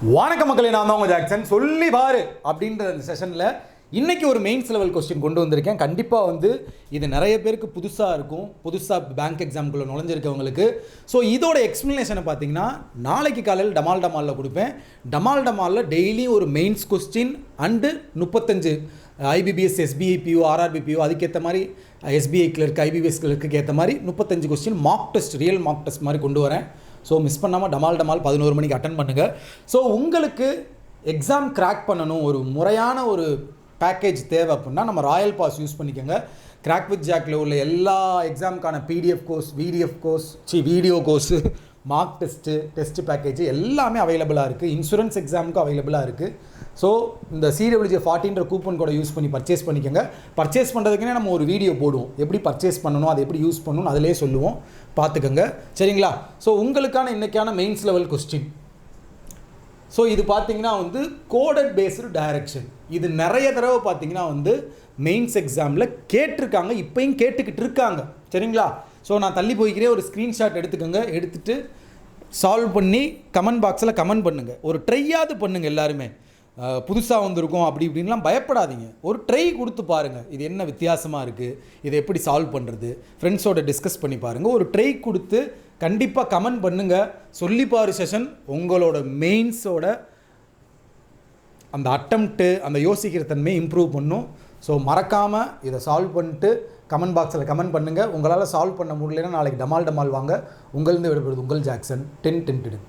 வணக்க மக்களே, நான் தான் உங்கள் ஜாக்சன். சொல்லி பாரு அப்படின்ற அந்த செஷனில் இன்றைக்கி ஒரு மெயின்ஸ் லெவல் கொஸ்டின் கொண்டு வந்திருக்கேன். கண்டிப்பாக இது நிறைய பேருக்கு புதுசாக இருக்கும், புதுசாக பேங்க் எக்ஸாம்குள்ளே நுழைஞ்சிருக்கவங்களுக்கு. ஸோ இதோட எக்ஸ்ப்ளனேஷனை பார்த்தீங்கன்னா நாளைக்கு காலையில் டமாலில் கொடுப்பேன். டமாலில் டெய்லி ஒரு mains question and 35 IBPS, SBI PO, RRB PO, அதுக்கேற்ற மாதிரி எஸ்பிஐ கிளர்க்கு, ஐபிபிஎஸ் கிளர்க்கு ஏற்ற மாதிரி 35 question mock test, real mock test மாதிரி கொண்டு வரேன். ஸோ மிஸ் பண்ணாமல் டமால் 11 மணிக்கு அட்டன் பண்ணுங்கள். ஸோ உங்களுக்கு எக்ஸாம் கிராக் பண்ணணும், ஒரு முறையான ஒரு பேக்கேஜ் தேவை அப்படின்னா நம்ம ராயல் பாஸ் யூஸ் பண்ணிக்கோங்க. கிராக் வித் ஜாக்கில் உள்ள எல்லா எக்ஸாமுக்கான PDF course, video course, mock test package எல்லாமே அவைலபிளாக இருக்குது. இன்சூரன்ஸ் எக்ஸாமுக்கு அவைலபிளாக இருக்குது. ஸோ இந்த CWJ40 கூப்பன் கூட யூஸ் பண்ணி பர்ச்சேஸ் பண்ணிக்கோங்க. பர்ச்சேஸ் பண்ணுறதுக்குன்னே நம்ம ஒரு வீடியோ போடுவோம், எப்படி பர்ச்சேஸ் பண்ணணும், அதை எப்படி யூஸ் பண்ணணும் அதிலே சொல்லுவோம், பார்த்துக்கோங்க. சரிங்களா? ஸோ உங்களுக்கான இன்றைக்கான மெயின்ஸ் லெவல் கொஸ்டின். ஸோ இது பார்த்தீங்கன்னா கோடட் பேஸ்டு டைரக்ஷன். இது நிறைய தடவை பார்த்தீங்கன்னா மெயின்ஸ் எக்ஸாமில் கேட்டிருக்காங்க, இப்போயும் கேட்டுக்கிட்டு இருக்காங்க. சரிங்களா? ஸோ நான் தள்ளி போய்க்கிறே ஒரு ஸ்க்ரீன்ஷாட் எடுத்துக்கோங்க. எடுத்துகிட்டு சால்வ் பண்ணி கமெண்ட் பாக்ஸில் கமெண்ட் பண்ணுங்கள். ஒரு ட்ரையாவது பண்ணுங்கள். எல்லாருமே புதுசாக வந்திருக்கோம் அப்படி இப்படின்லாம் பயப்படாதீங்க. ஒரு ட்ரை கொடுத்து பாருங்கள், இது என்ன வித்தியாசமாக இருக்குது, இதை எப்படி சால்வ் பண்ணுறது, ஃப்ரெண்ட்ஸோட டிஸ்கஸ் பண்ணி பாருங்கள். ஒரு ட்ரை கொடுத்து கண்டிப்பாக கமெண்ட் பண்ணுங்கள். சொல்லிப்பாரு செஷன் உங்களோட மெயின்ஸோட அந்த அட்டம்ப்ட்டு, அந்த யோசிக்கிற தன்மையை இம்ப்ரூவ் பண்ணும். ஸோ மறக்காமல் இதை சால்வ் பண்ணிட்டு கமெண்ட் பாக்ஸில் கமெண்ட் பண்ணுங்கள். உங்களால் சால்வ் பண்ண முடியலன்னா நாளைக்கு டமால் வாங்க. உங்களிருந்து விடுபடுது உங்கள் ஜாக்சன். 10 10